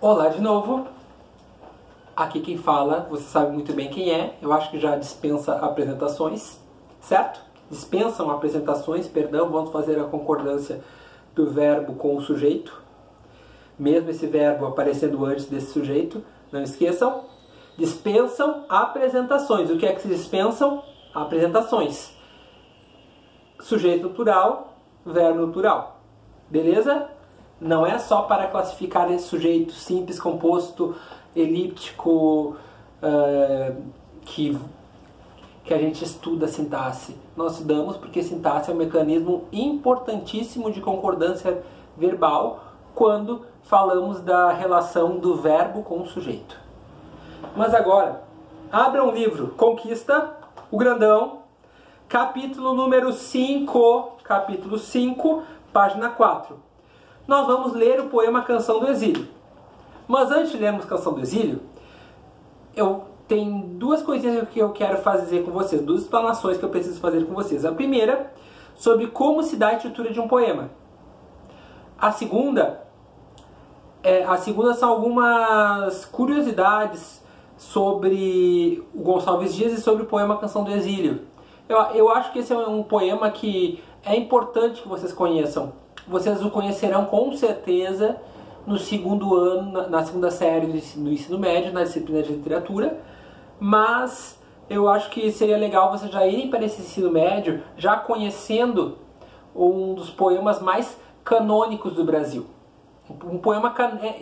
Olá de novo, aqui quem fala, você sabe muito bem quem é, eu acho que já dispensa apresentações, certo? Dispensam apresentações, perdão, vamos fazer a concordância do verbo com o sujeito, mesmo esse verbo aparecendo antes desse sujeito, não esqueçam, dispensam apresentações. O que é que se dispensam? Apresentações. Sujeito plural, verbo plural, beleza? Não é só para classificar esse sujeito simples, composto, elíptico, que a gente estuda a sintaxe. Nós estudamos porque sintaxe é um mecanismo importantíssimo de concordância verbal quando falamos da relação do verbo com o sujeito. Mas agora, abra um livro, Conquista, o grandão, capítulo número 5, página 4. Nós vamos ler o poema Canção do Exílio. Mas antes de lermos Canção do Exílio, eu tenho duas coisinhas que eu quero fazer com vocês, duas explanações que eu preciso fazer com vocês. A primeira, sobre como se dá a estrutura de um poema. A segunda são algumas curiosidades sobre o Gonçalves Dias e sobre o poema Canção do Exílio. Eu acho que esse é um poema que é importante que vocês conheçam. Vocês o conhecerão com certeza no segundo ano, na segunda série do ensino médio, na disciplina de literatura, mas eu acho que seria legal vocês já irem para esse ensino médio já conhecendo um dos poemas mais canônicos do Brasil.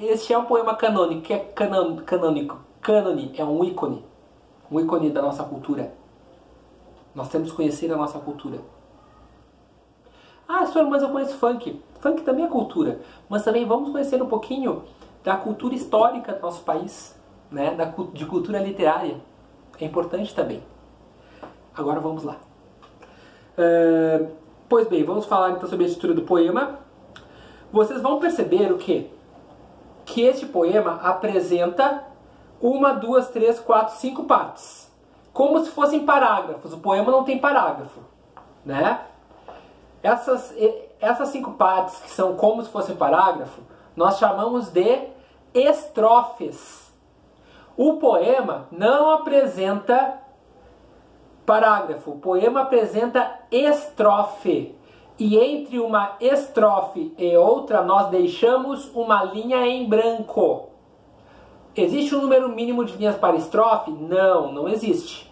Este é um poema canônico, que é canônico. Cânone é um ícone da nossa cultura. Nós temos que conhecer a nossa cultura. Ah, senhor, mas eu conheço funk. Funk também é cultura. Mas também vamos conhecer um pouquinho da cultura histórica do nosso país, né? De cultura literária. É importante também. Agora vamos lá. Pois bem, vamos falar então sobre a estrutura do poema. Vocês vão perceber o quê? Que este poema apresenta 1, 2, 3, 4, 5 partes. Como se fossem parágrafos. O poema não tem parágrafo, né? Essas 5 partes, que são como se fosse parágrafo, nós chamamos de estrofes. O poema não apresenta parágrafo, o poema apresenta estrofe. E entre uma estrofe e outra, nós deixamos uma linha em branco. Existe um número mínimo de linhas para estrofe? Não existe.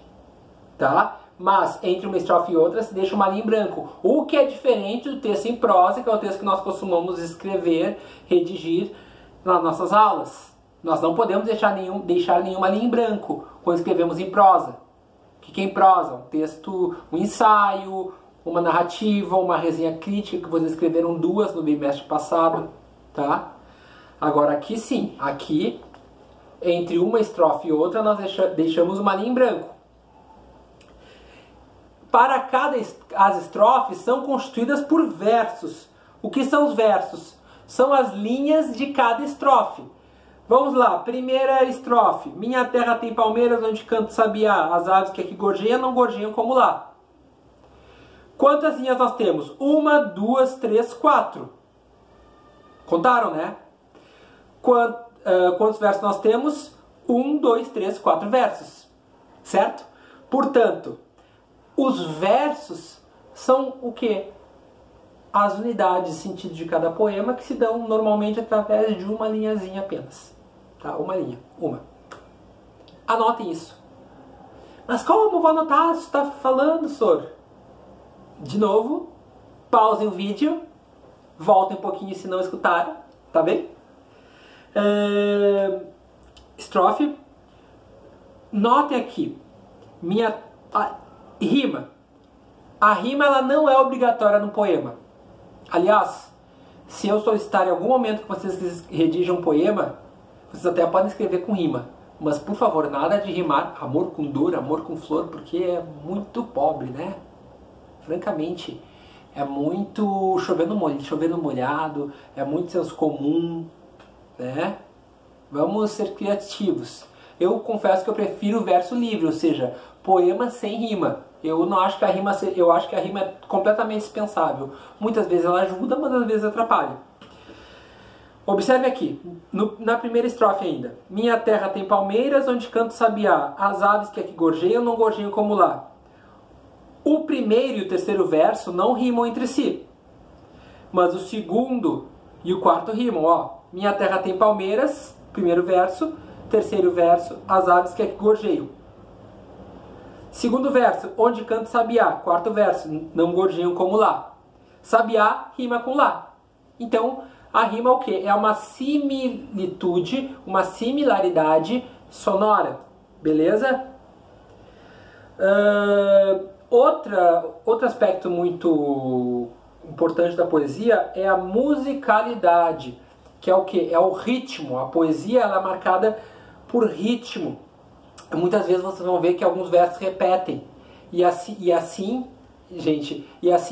Tá? Mas entre uma estrofe e outra se deixa uma linha em branco. O que é diferente do texto em prosa, que é o texto que nós costumamos escrever, redigir nas nossas aulas. Nós não podemos deixar nenhuma linha em branco quando escrevemos em prosa. O que é em prosa? Um texto, um ensaio, uma narrativa, uma resenha crítica, que vocês escreveram 2 no bimestre passado. Tá? Agora aqui sim, aqui entre uma estrofe e outra nós deixamos uma linha em branco. Para as estrofes são constituídas por versos. O que são os versos? São as linhas de cada estrofe. Vamos lá, primeira estrofe. Minha terra tem palmeiras onde canta o sabiá. As aves que aqui gorjeiam não gorjeiam como lá. Quantas linhas nós temos? 1, 2, 3, 4. Contaram, né? Quantos versos nós temos? 1, 2, 3, 4 versos. Certo? Portanto, os versos são o quê? As unidades de sentido de cada poema, que se dão normalmente através de uma linhazinha apenas. Tá? Uma linha. Anotem isso. Mas como vou anotar? Você está falando, senhor? De novo, pausem o vídeo, voltem um pouquinho se não escutaram, tá bem? Estrofe. Notem aqui. Rima. A rima ela não é obrigatória no poema. Aliás, se eu solicitar em algum momento que vocês redigam um poema, vocês até podem escrever com rima. Mas, por favor, nada de rimar amor com dor, amor com flor, porque é muito pobre, né? Francamente, é muito chovendo molhado, é muito senso comum, né? Vamos ser criativos. Eu confesso que eu prefiro o verso livre, ou seja, poema sem rima. Eu não acho que a rima, eu acho que a rima é completamente dispensável. Muitas vezes ela ajuda, mas às vezes atrapalha. Observe aqui, na primeira estrofe ainda. Minha terra tem palmeiras, onde canto sabiá. As aves que aqui gorjeiam, não gorjeiam como lá. O primeiro e o terceiro verso não rimam entre si. Mas o segundo e o quarto rimam, ó. Minha terra tem palmeiras, primeiro verso. Terceiro verso, as aves que aqui gorjeiam. Segundo verso, onde canto sabiá. Quarto verso, não gorjeiam como lá. Sabiá rima com lá. Então, a rima é o quê? É uma similitude, uma similaridade sonora. Beleza? Outro aspecto muito importante da poesia é a musicalidade, que é o quê? É o ritmo. A poesia ela é marcada por ritmo. Muitas vezes vocês vão ver que alguns versos repetem. E assim, gente,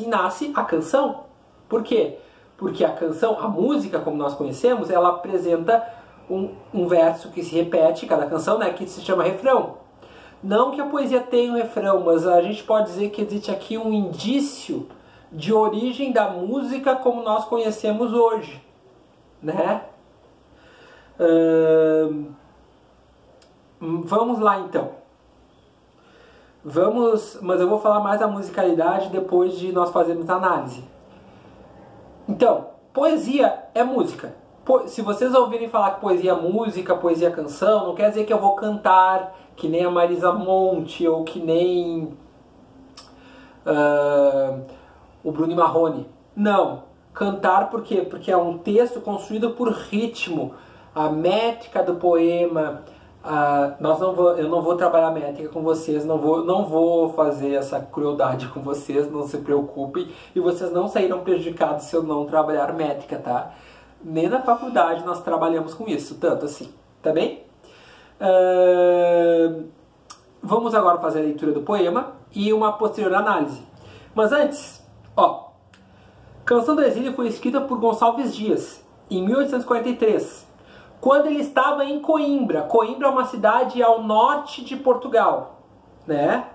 nasce a canção. Por quê? Porque a canção, a música como nós conhecemos, ela apresenta um verso que se repete, cada canção, né, que se chama refrão. Não que a poesia tenha um refrão, mas a gente pode dizer que existe aqui um indício de origem da música como nós conhecemos hoje, né? Vamos lá então. Mas eu vou falar mais da musicalidade depois de nós fazermos a análise. Então, poesia é música. Se vocês ouvirem falar que poesia é música, poesia é canção, não quer dizer que eu vou cantar que nem a Marisa Monte ou que nem o Bruno Marrone. Não. Cantar por quê? Porque é um texto construído por ritmo. A métrica do poema... eu não vou trabalhar métrica com vocês, não vou fazer essa crueldade com vocês, não se preocupem. E vocês não sairão prejudicados se eu não trabalhar métrica, tá? Nem na faculdade nós trabalhamos com isso, tanto assim, tá bem? Vamos agora fazer a leitura do poema e uma posterior análise. Mas antes, ó, Canção do Exílio foi escrita por Gonçalves Dias, em 1843, quando ele estava em Coimbra. Coimbra é uma cidade ao norte de Portugal, né?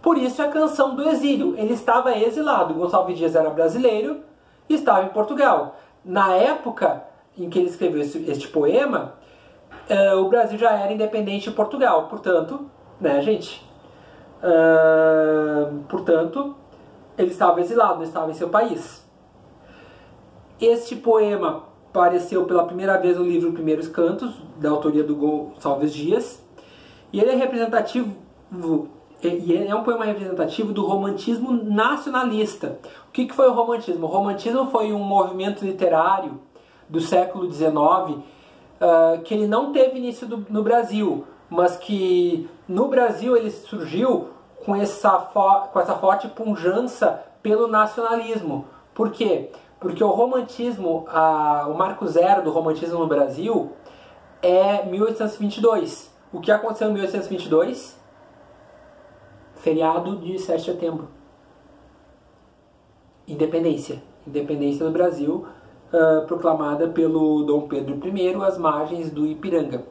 Por isso é a Canção do Exílio. Ele estava exilado. Gonçalves Dias era brasileiro e estava em Portugal. Na época em que ele escreveu este poema, o Brasil já era independente de Portugal. Portanto, né, gente? Portanto, ele estava exilado, não estava em seu país. Este poema apareceu pela primeira vez no livro Primeiros Cantos, da autoria do Gonçalves Dias, e ele é representativo, é um poema representativo do romantismo nacionalista. O que foi o romantismo? O romantismo foi um movimento literário do século XIX que ele não teve início no Brasil, mas que no Brasil ele surgiu com essa forte pujança pelo nacionalismo. Por quê? Porque o romantismo, o marco zero do romantismo no Brasil é 1822. O que aconteceu em 1822? Feriado de 7 de setembro. Independência. Independência do Brasil, proclamada pelo Dom Pedro I às margens do Ipiranga.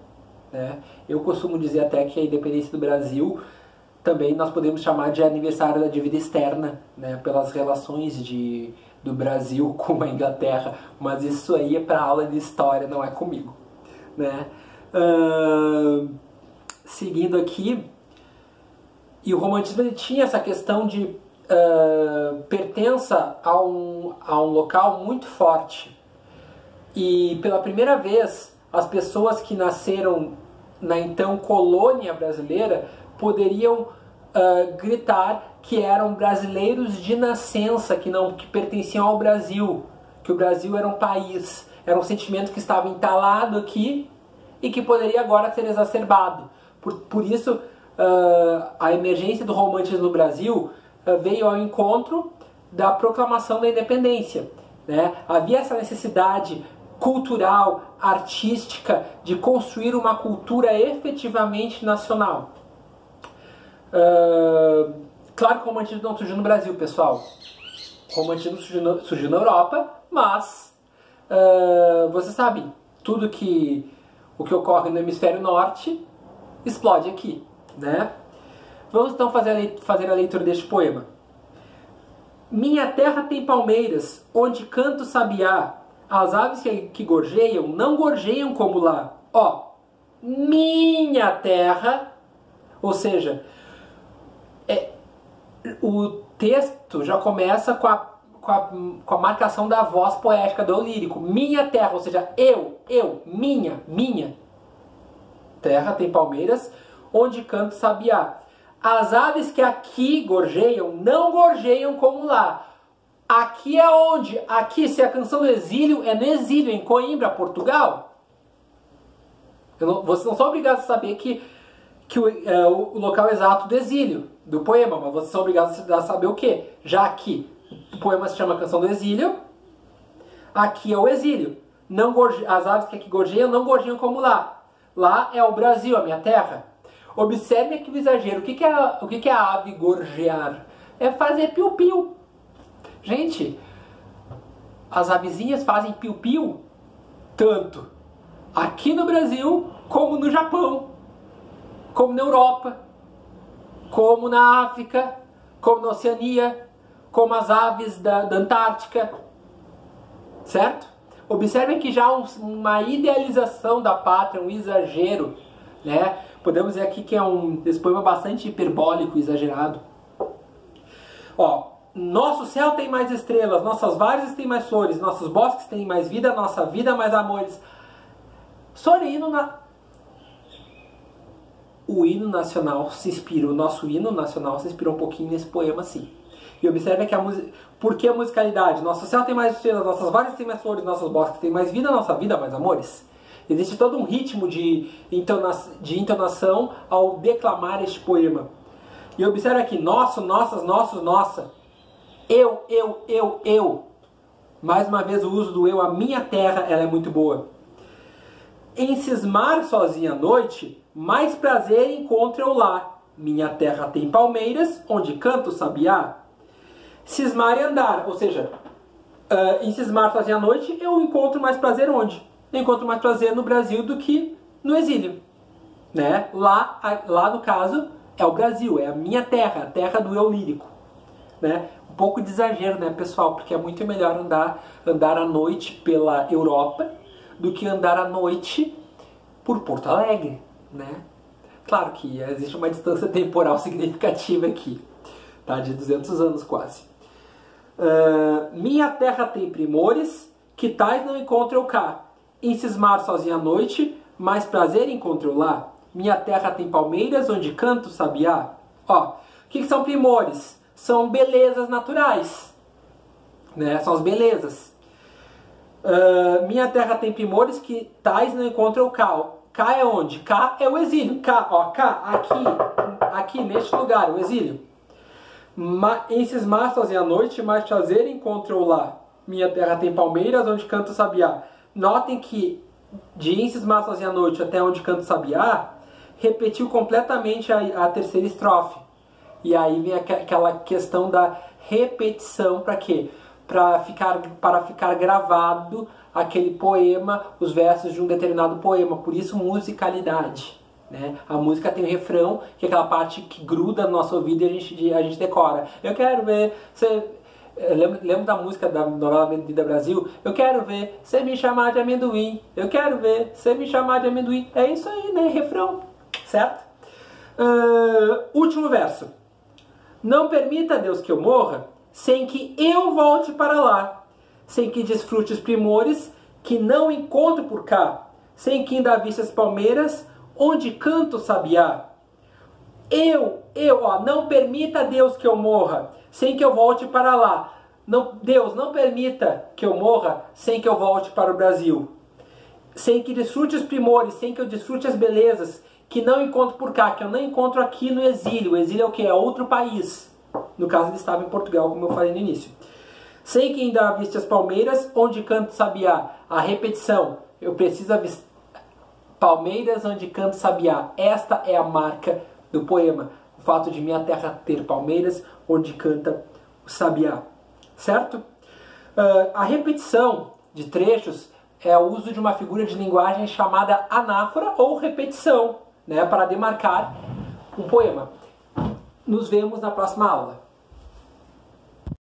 Né? Eu costumo dizer até que a independência do Brasil também nós podemos chamar de aniversário da dívida externa, né? Pelas relações do Brasil com a Inglaterra, mas isso aí é para aula de história, não é comigo, né? Seguindo aqui, e o romantismo ele tinha essa questão de pertença a um local muito forte, e pela primeira vez as pessoas que nasceram na então colônia brasileira poderiam gritar que eram brasileiros de nascença, que pertenciam ao Brasil, que o Brasil era um país, era um sentimento que estava entalado aqui e que poderia agora ser exacerbado. Por isso, a emergência do romantismo no Brasil veio ao encontro da proclamação da independência, né? Havia essa necessidade cultural, artística, de construir uma cultura efetivamente nacional. Claro que o romantismo não surgiu no Brasil, pessoal. O romantismo surgiu na Europa, mas você sabe, o que ocorre no hemisfério norte explode aqui, né? Vamos então fazer a leitura deste poema. Minha terra tem palmeiras, onde canto sabiá. As aves que gorjeiam não gorjeiam como lá. Ó, minha terra, ou seja, o texto já começa com a marcação da voz poética do eu lírico. Minha terra, ou seja, minha. Terra tem palmeiras, onde canta o sabiá. As aves que aqui gorjeiam, não gorjeiam como lá. Aqui é onde? Aqui, se a canção do exílio é no exílio, em Coimbra, Portugal. Vocês não são obrigados a saber que o local exato do exílio, do poema, mas vocês são obrigados a saber o quê? Já aqui, o poema se chama Canção do Exílio, aqui é o exílio. As aves que aqui gorjeiam não gorjeiam como lá. Lá é o Brasil, a minha terra. Observe aqui o exagero. O que é a ave gorjear? É fazer piu-piu. Gente, as avezinhas fazem piu-piu tanto aqui no Brasil, como no Japão, como na Europa, como na África, como na Oceania, como as aves da Antártica, certo? Observem que já uma idealização da pátria, um exagero, né? Podemos dizer aqui que esse poema bastante hiperbólico, exagerado. Ó, nosso céu tem mais estrelas, nossas várzeas têm mais flores, nossos bosques têm mais vida, nossa vida mais amores. O hino nacional se inspirou, o nosso hino nacional se inspirou um pouquinho nesse poema, sim. E observe que por que a musicalidade? Nosso céu tem mais estrelas, nossas várzeas têm mais flores, nossos bosques têm mais vida, nossa vida mais amores. Existe todo um ritmo de entonação ao declamar este poema. E observe aqui, nosso, nossas, nossos, nossa. Eu. Mais uma vez o uso do eu, a minha terra, ela é muito boa. Em cismar sozinha à noite, mais prazer encontro eu lá. Minha terra tem palmeiras, onde canta o sabiá. Cismar e andar, ou seja, em cismar sozinha à noite, eu encontro mais prazer onde? Eu encontro mais prazer no Brasil do que no exílio. Né? Lá, no caso, é o Brasil, é a minha terra, a terra do eu lírico. Né? Um pouco de exagero, né, pessoal? Porque é muito melhor andar à noite pela Europa do que andar à noite por Porto Alegre, né? Claro que existe uma distância temporal significativa aqui, tá? De 200 anos quase. Minha terra tem primores, que tais não encontro eu cá. Em cismar sozinha à noite, mais prazer encontro eu lá. Minha terra tem palmeiras, onde canto o sabiá. Ó, o que são primores? São belezas naturais, né? São as belezas. Minha terra tem primores que tais não encontram o cá. Cá é onde? Cá é o exílio. Cá, ó, cá, aqui neste lugar, o exílio. Em cismar sozinha à noite, mais prazer encontram lá. Minha terra tem palmeiras, onde canta o sabiá. Notem que de em cismar sozinha à noite até onde canta o sabiá, repetiu completamente a terceira estrofe. E aí vem aquela questão da repetição, para quê? Para ficar gravado aquele poema, os versos de um determinado poema. Por isso, musicalidade. Né? A música tem o refrão, que é aquela parte que gruda no nosso ouvido e a gente decora. Eu quero ver... Lembro da música da novela Avenida Brasil? Eu quero ver você me chamar de amendoim. Eu quero ver você me chamar de amendoim. É isso aí, né? Refrão. Certo? Último verso. Não permita, Deus, que eu morra sem que eu volte para lá, sem que desfrute os primores que não encontro por cá, sem que ainda vista as palmeiras onde canto o sabiá. Não permita, Deus, que eu morra sem que eu volte para lá. Deus, não permita que eu morra sem que eu volte para o Brasil. Sem que desfrute os primores, sem que eu desfrute as belezas que não encontro por cá, que eu não encontro aqui no exílio. O exílio é o que? É outro país. No caso, ele estava em Portugal, como eu falei no início. Sem que ainda viste as palmeiras, onde canto sabiá. A repetição. Eu preciso avistar palmeiras, onde canto sabiá. Esta é a marca do poema. O fato de minha terra ter palmeiras, onde canta o sabiá. Certo? A repetição de trechos é o uso de uma figura de linguagem chamada anáfora ou repetição, né, para demarcar um poema. Nos vemos na próxima aula.